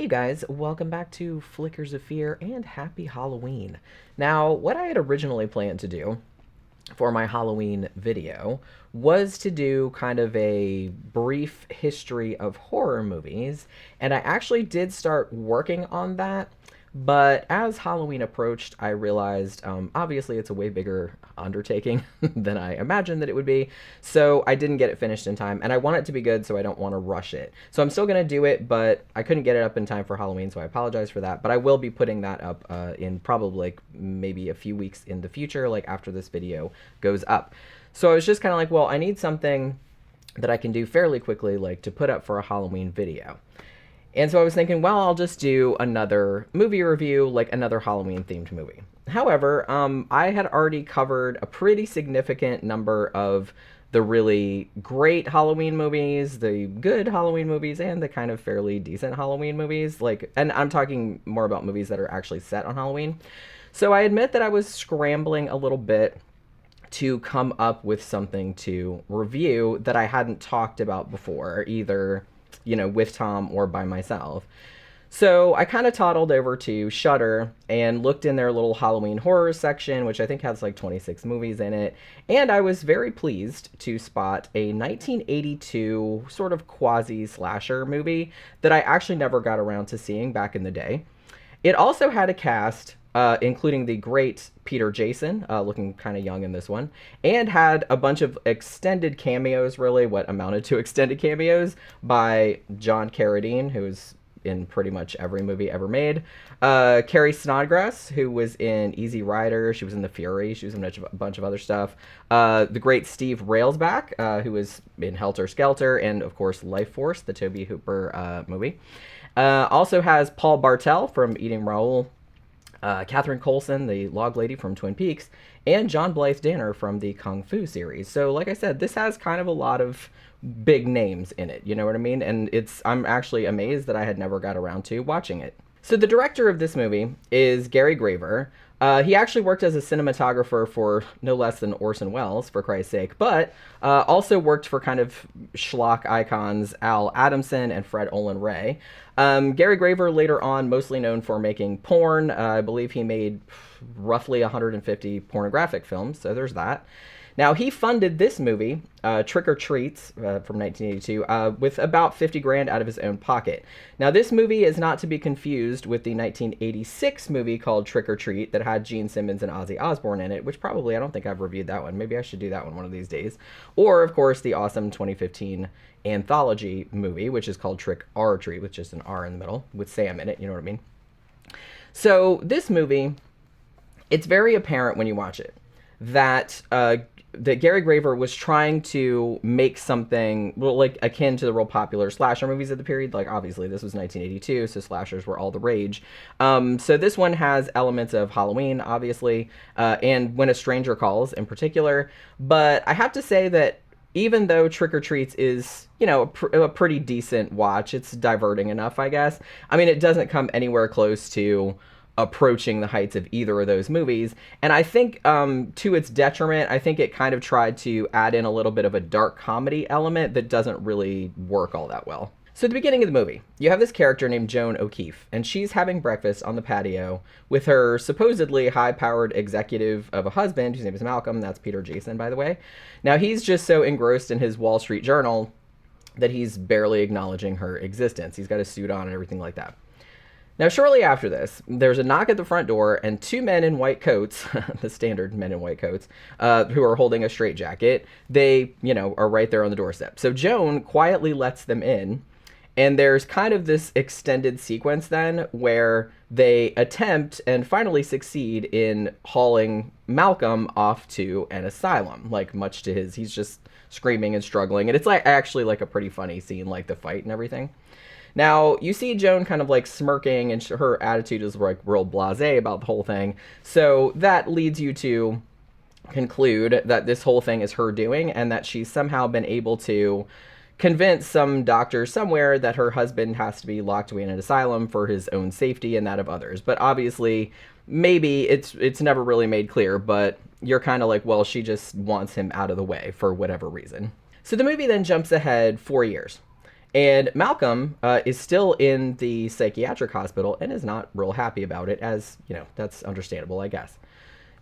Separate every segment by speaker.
Speaker 1: Hey guys, welcome back to Flickers of Fear and Happy Halloween. Now, what I had originally planned to do for my Halloween video was to do kind of a brief history of horror movies, and I actually did start working on that. But as Halloween approached, I realized obviously it's a way bigger undertaking than I imagined that it would be. So I didn't get it finished in time, and I want it to be good, so I don't want to rush it. So I'm still going to do it, but I couldn't get it up in time for Halloween, so I apologize for that. But I will be putting that up in probably like maybe a few weeks in the future, like after this video goes up. So I was just kind of like, well, I need something that I can do fairly quickly, like to put up for a Halloween video. And so I was thinking, well, I'll just do another movie review, like another Halloween-themed movie. However, I had already covered a pretty significant number of the really great Halloween movies, the good Halloween movies, and the kind of fairly decent Halloween movies. And I'm talking more about movies that are actually set on Halloween. So I admit that I was scrambling a little bit to come up with something to review that I hadn't talked about before, either with Tom or by myself. So I kind of toddled over to Shudder and looked in their little Halloween horror section, which I think has like 26 movies in it. And I was very pleased to spot a 1982 sort of quasi-slasher movie that I actually never got around to seeing back in the day. It also had a cast including the great Peter Jason, looking kind of young in this one, and had a bunch of extended cameos, really what amounted to extended cameos, by John Carradine, who's in pretty much every movie ever made. Carrie Snodgress, who was in Easy Rider, she was in The Fury, she was in a bunch of other stuff. The great Steve Railsback, who was in Helter Skelter, and of course Life Force, the Tobe Hooper movie. Also has Paul Bartel from Eating Raoul, Catherine Coulson, the log lady from Twin Peaks, and John Blythe Danner from the Kung Fu series. So like I said, this has kind of a lot of big names in it, you know what I mean? And I'm actually amazed that I had never got around to watching it. So the director of this movie is Gary Graver. He actually worked as a cinematographer for no less than Orson Welles, for Christ's sake, but also worked for kind of schlock icons Al Adamson and Fred Olen Ray. Gary Graver, later on, mostly known for making porn. I believe he made roughly 150 pornographic films, so there's that. Now, he funded this movie, Trick or Treats, from 1982, with about 50 grand out of his own pocket. Now, this movie is not to be confused with the 1986 movie called Trick or Treat that had Gene Simmons and Ozzy Osbourne in it, which probably, I don't think I've reviewed that one. Maybe I should do that one of these days. Or, of course, the awesome 2015 anthology movie, which is called Trick or Treat, with just an R in the middle, with Sam in it, you know what I mean? So, this movie, it's very apparent when you watch it that Gary Graver was trying to make something like akin to the real popular slasher movies of the period. Like, obviously, this was 1982, so slashers were all the rage. So this one has elements of Halloween, obviously, and When a Stranger Calls in particular. But I have to say that even though Trick or Treats is, a pretty decent watch, it's diverting enough, I guess. I mean, it doesn't come anywhere close to approaching the heights of either of those movies. And I think to its detriment, I think it kind of tried to add in a little bit of a dark comedy element that doesn't really work all that well. So at the beginning of the movie, you have this character named Joan O'Keefe, and she's having breakfast on the patio with her supposedly high-powered executive of a husband, whose name is Malcolm. That's Peter Jason, by the way. Now, he's just so engrossed in his Wall Street Journal that he's barely acknowledging her existence. He's got a suit on and everything like that. Now, shortly after this, there's a knock at the front door, and two men in white coats, the standard men in white coats, who are holding a straitjacket, they, are right there on the doorstep. So Joan quietly lets them in, and there's kind of this extended sequence then where they attempt and finally succeed in hauling Malcolm off to an asylum, like much to he's just screaming and struggling, and it's actually a pretty funny scene, like the fight and everything. Now, you see Joan kind of smirking, and her attitude is real blasé about the whole thing. So that leads you to conclude that this whole thing is her doing, and that she's somehow been able to convince some doctor somewhere that her husband has to be locked away in an asylum for his own safety and that of others. But obviously, maybe it's never really made clear, but you're kind of well, she just wants him out of the way for whatever reason. So the movie then jumps ahead 4 years. And Malcolm is still in the psychiatric hospital and is not real happy about it, as, that's understandable, I guess.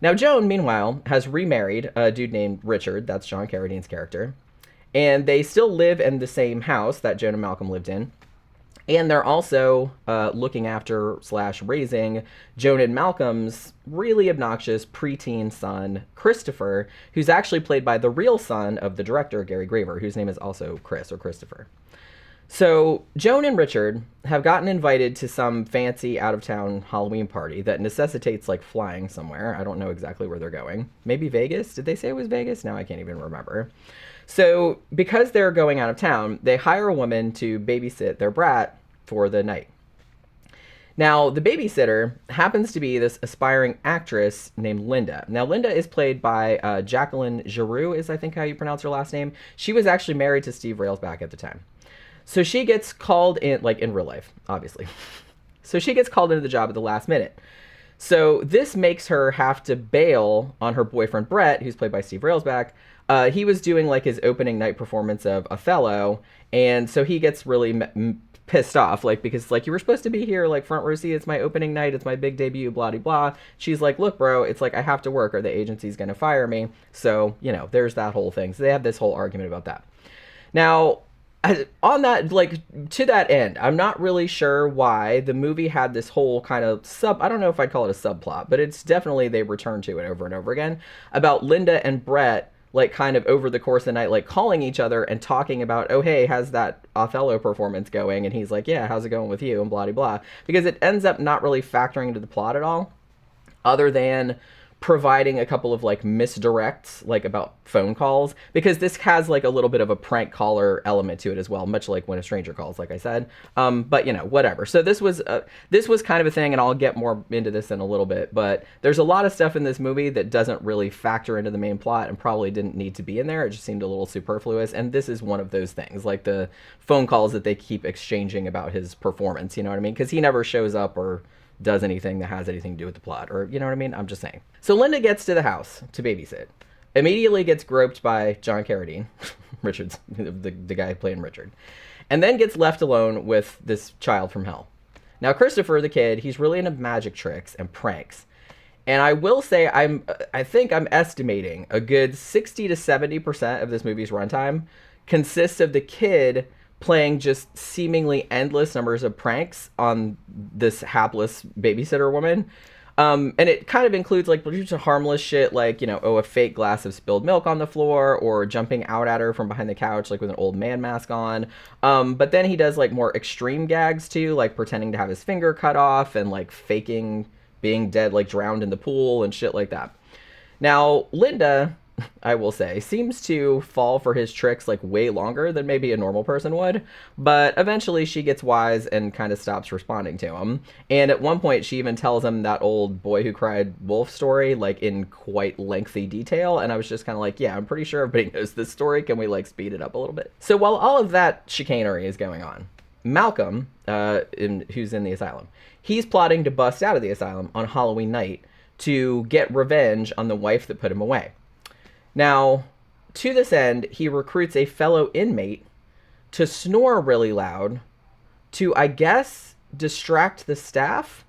Speaker 1: Now, Joan, meanwhile, has remarried a dude named Richard. That's John Carradine's character. And they still live in the same house that Joan and Malcolm lived in. And they're also looking after / raising Joan and Malcolm's really obnoxious preteen son, Christopher, who's actually played by the real son of the director, Gary Graver, whose name is also Chris or Christopher. So Joan and Richard have gotten invited to some fancy out-of-town Halloween party that necessitates, like, flying somewhere. I don't know exactly where they're going. Maybe Vegas? Did they say it was Vegas? Now I can't even remember. So because they're going out of town, they hire a woman to babysit their brat for the night. Now, the babysitter happens to be this aspiring actress named Linda. Now, Linda is played by Jackelyn Giroux, is I think how you pronounce her last name. She was actually married to Steve Railsback at the time. So she gets called in, like in real life, obviously. So she gets called into the job at the last minute. So this makes her have to bail on her boyfriend, Brett, who's played by Steve Railsback. He was doing like his opening night performance of Othello. And so he gets really pissed off, like, because like, you were supposed to be here, like, front row seat. It's my opening night. It's my big debut, blah, blah, blah. She's like, look, bro, it's like, I have to work or the agency's going to fire me. So, there's that whole thing. So they have this whole argument about that. Now, on that, like, to that end, I'm not really sure why the movie had this whole kind of I don't know if I'd call it a subplot, but it's definitely, they return to it over and over again, about Linda and Brett, like, kind of over the course of the night, like, calling each other and talking about, oh, hey, how's that Othello performance going? And he's like, yeah, how's it going with you? And blah, blah, blah. Because it ends up not really factoring into the plot at all, other than providing a couple of, like, misdirects, like, about phone calls, because this has, like, a little bit of a prank caller element to it as well, much like When a Stranger Calls, like I said. But, whatever. So this was kind of a thing, and I'll get more into this in a little bit, but there's a lot of stuff in this movie that doesn't really factor into the main plot and probably didn't need to be in there. It just seemed a little superfluous, and this is one of those things, like the phone calls that they keep exchanging about his performance, you know what I mean? Because he never shows up or does anything that has anything to do with the plot, or, you know what I mean? I'm just saying. So Linda gets to the house to babysit, immediately gets groped by John Carradine, Richard's, the guy playing Richard, and then gets left alone with this child from hell. Now, Christopher, the kid, he's really into magic tricks and pranks. And I will say, I think I'm estimating a good 60 to 70% of this movie's runtime consists of the kid playing just seemingly endless numbers of pranks on this hapless babysitter woman. And it kind of includes, like, just harmless shit, like, a fake glass of spilled milk on the floor, or jumping out at her from behind the couch, like, with an old man mask on. But then he does, like, more extreme gags, too, like pretending to have his finger cut off and, like, faking being dead, like, drowned in the pool and shit like that. Now, Linda, I will say, seems to fall for his tricks, like, way longer than maybe a normal person would, but eventually she gets wise and kind of stops responding to him. And at one point she even tells him that old boy who cried wolf story, like, in quite lengthy detail, and I was just kind of like, yeah, I'm pretty sure everybody knows this story. Can we, like, speed it up a little bit? So while all of that chicanery is going on, Malcolm, who's in the asylum, he's plotting to bust out of the asylum on Halloween night to get revenge on the wife that put him away. Now, to this end, he recruits a fellow inmate to snore really loud to, I guess, distract the staff.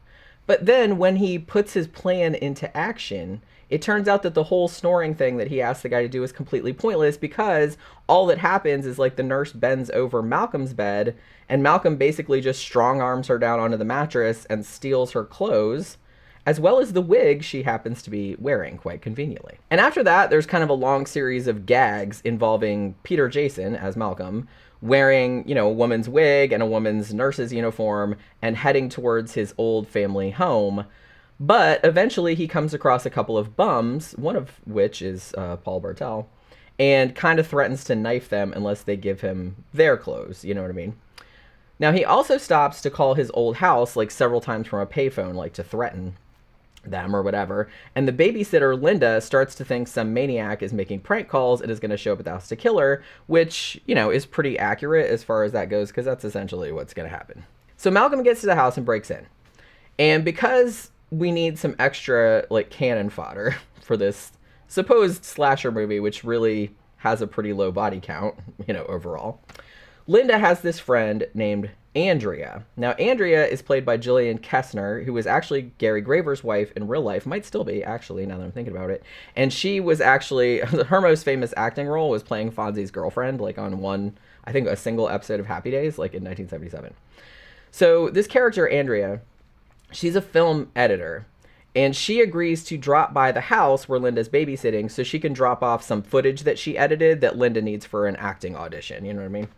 Speaker 1: But then when he puts his plan into action, it turns out that the whole snoring thing that he asked the guy to do is completely pointless, because all that happens is, like, the nurse bends over Malcolm's bed and Malcolm basically just strong arms her down onto the mattress and steals her clothes, as well as the wig she happens to be wearing, quite conveniently. And after that, there's kind of a long series of gags involving Peter Jason, as Malcolm, wearing, a woman's wig and a woman's nurse's uniform and heading towards his old family home. But eventually he comes across a couple of bums, one of which is Paul Bartel, and kind of threatens to knife them unless they give him their clothes, you know what I mean? Now, he also stops to call his old house, like, several times from a payphone, like, to threaten them or whatever, and the babysitter Linda starts to think some maniac is making prank calls and is going to show up at the house to kill her, which, is pretty accurate as far as that goes, because that's essentially what's going to happen. So Malcolm gets to the house and breaks in, and because we need some extra, like, cannon fodder for this supposed slasher movie, which really has a pretty low body count, overall, Linda has this friend named Andrea. Now, Andrea is played by Gillian Kessner, who was actually Gary Graver's wife in real life. Might still be, actually, now that I'm thinking about it. And she was actually, her most famous acting role was playing Fonzie's girlfriend, like on one, I think a single episode of Happy Days, like in 1977. So this character, Andrea, she's a film editor. And she agrees to drop by the house where Linda's babysitting so she can drop off some footage that she edited that Linda needs for an acting audition. You know what I mean?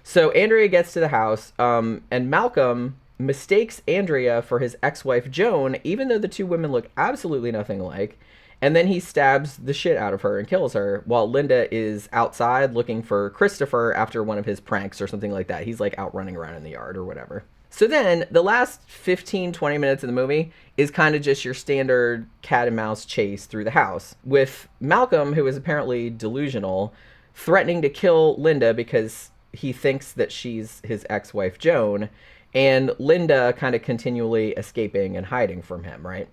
Speaker 1: So Andrea gets to the house, and Malcolm mistakes Andrea for his ex-wife Joan, even though the two women look absolutely nothing alike. And then he stabs the shit out of her and kills her while Linda is outside looking for Christopher after one of his pranks or something like that. He's like out running around in the yard or whatever. So then the last 15, 20 minutes of the movie is kind of just your standard cat and mouse chase through the house with Malcolm, who is apparently delusional, threatening to kill Linda because he thinks that she's his ex-wife Joan, and Linda kind of continually escaping and hiding from him, right?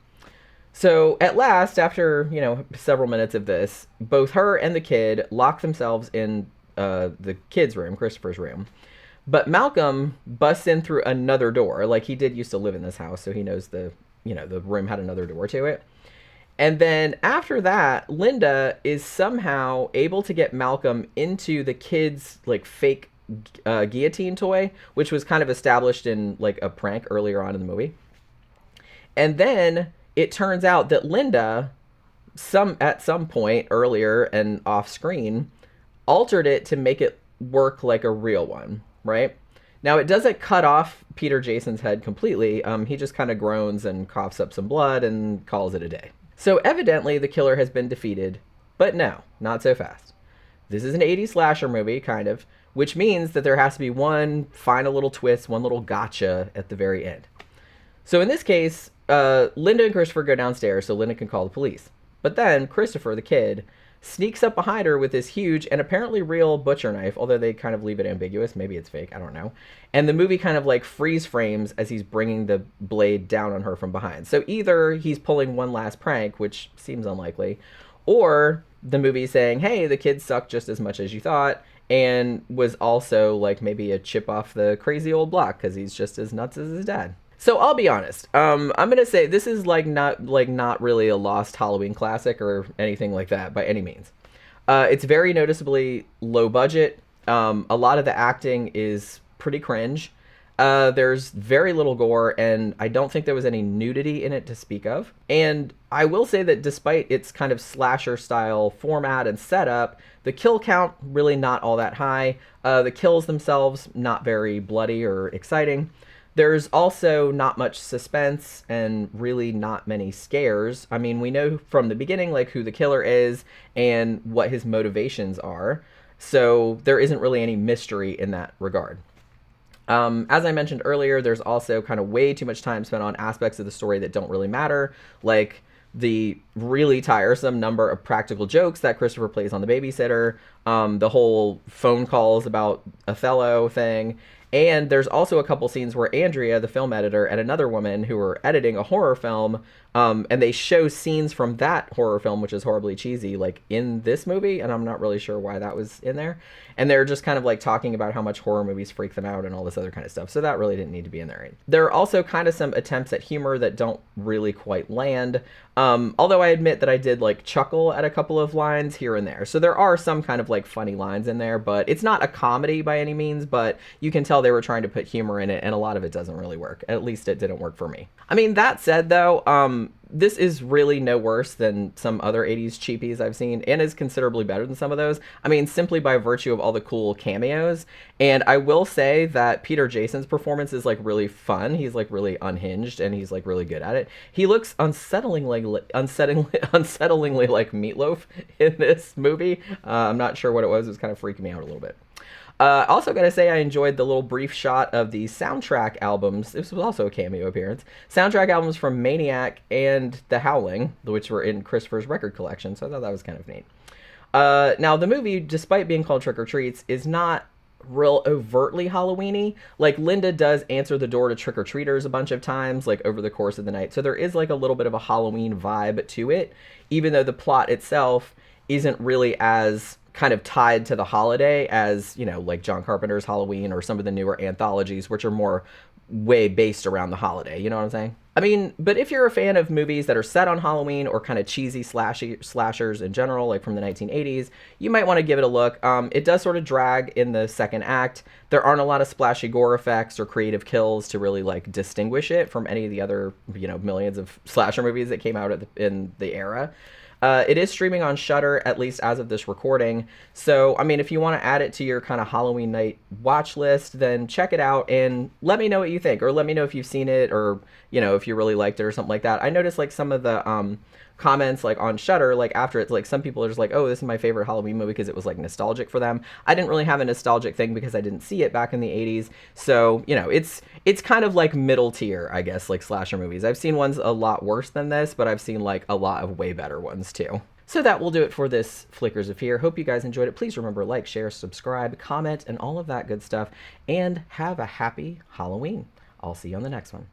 Speaker 1: So at last, after, several minutes of this, both her and the kid lock themselves in the kid's room, Christopher's room. But Malcolm busts in through another door. Like, he did used to live in this house, so he knows the room had another door to it. And then after that, Linda is somehow able to get Malcolm into the kid's, like, fake guillotine toy, which was kind of established in, like, a prank earlier on in the movie. And then it turns out that Linda, at some point earlier and off screen, altered it to make it work like a real one. Right? Now, it doesn't cut off Peter Jason's head completely. He just kind of groans and coughs up some blood and calls it a day. So evidently the killer has been defeated, but no, not so fast. This is an 80s slasher movie, kind of, which means that there has to be one final little twist, one little gotcha at the very end. So in this case, Linda and Christopher go downstairs so Linda can call the police. But then Christopher, the kid, sneaks up behind her with this huge and apparently real butcher knife, although they kind of leave it ambiguous. Maybe it's fake. I don't know. And the movie kind of like freeze frames as he's bringing the blade down on her from behind. So either he's pulling one last prank, which seems unlikely, or the movie's saying, hey, the kid sucked just as much as you thought and was also like maybe a chip off the crazy old block because he's just as nuts as his dad. So I'll be honest. I'm gonna say this is not really a lost Halloween classic or anything like that by any means. It's very noticeably low budget. A lot of the acting is pretty cringe. There's very little gore, and I don't think there was any nudity in it to speak of. And I will say that despite its kind of slasher style format and setup, the kill count really not all that high. The kills themselves not very bloody or exciting. There's also not much suspense and really not many scares. I mean, we know from the beginning, like, who the killer is and what his motivations are. So there isn't really any mystery in that regard. As I mentioned earlier, there's also kind of way too much time spent on aspects of the story that don't really matter, like the really tiresome number of practical jokes that Christopher plays on the babysitter, the whole phone calls about Othello thing. And there's also a couple scenes where Andrea, the film editor, and another woman who are editing a horror film, and they show scenes from that horror film, which is horribly cheesy, like in this movie, and I'm not really sure why that was in there. And they're just kind of like talking about how much horror movies freak them out and all this other kind of stuff. So that really didn't need to be in there. There are also kind of some attempts at humor that don't really quite land. Although I admit that I did like chuckle at a couple of lines here and there. So there are some kind of like funny lines in there, but it's not a comedy by any means, but you can tell they were trying to put humor in it, and a lot of it doesn't really work. At least it didn't work for me. I mean, that said though, this is really no worse than some other 80s cheapies I've seen, and is considerably better than some of those. I mean, simply by virtue of all the cool cameos. And I will say that Peter Jason's performance is like really fun. He's like really unhinged, and he's like really good at it. He looks unsettlingly like Meatloaf in this movie. I'm not sure what it was. It was kind of freaking me out a little bit. Also gotta say I enjoyed the little brief shot of the soundtrack albums. This was also a cameo appearance. Soundtrack albums from Maniac and The Howling, which were in Christopher's record collection, so I thought that was kind of neat. Now, the movie, despite being called Trick or Treats, is not real overtly Halloween-y. Like, Linda does answer the door to trick-or-treaters a bunch of times, like, over the course of the night. So there is, like, a little bit of a Halloween vibe to it, even though the plot itself isn't really as kind of tied to the holiday as, you know, like John Carpenter's Halloween or some of the newer anthologies, which are more way based around the holiday. You know what I'm saying? I mean, but if you're a fan of movies that are set on Halloween or kind of cheesy slashers in general, like from the 1980s, you might want to give it a look. It does sort of drag in the second act. There aren't a lot of splashy gore effects or creative kills to really like distinguish it from any of the other, you know, millions of slasher movies that came out in the era. It is streaming on Shudder, at least as of this recording. So, I mean, if you want to add it to your kind of Halloween night watch list, then check it out and let me know what you think, or let me know if you've seen it, or, you know, if you really liked it or something like that. I noticed like some of the comments like on Shudder, like after it's like some people are just like, oh, this is my favorite Halloween movie because it was like nostalgic for them. I didn't really have a nostalgic thing because I didn't see it back in the 80s. So, you know, it's kind of like middle tier, I guess, like slasher movies. I've seen ones a lot worse than this, but I've seen like a lot of way better ones too. So that will do it for this Flickers of Fear. Hope you guys enjoyed it. Please remember, like, share, subscribe, comment, and all of that good stuff. And have a happy Halloween. I'll see you on the next one.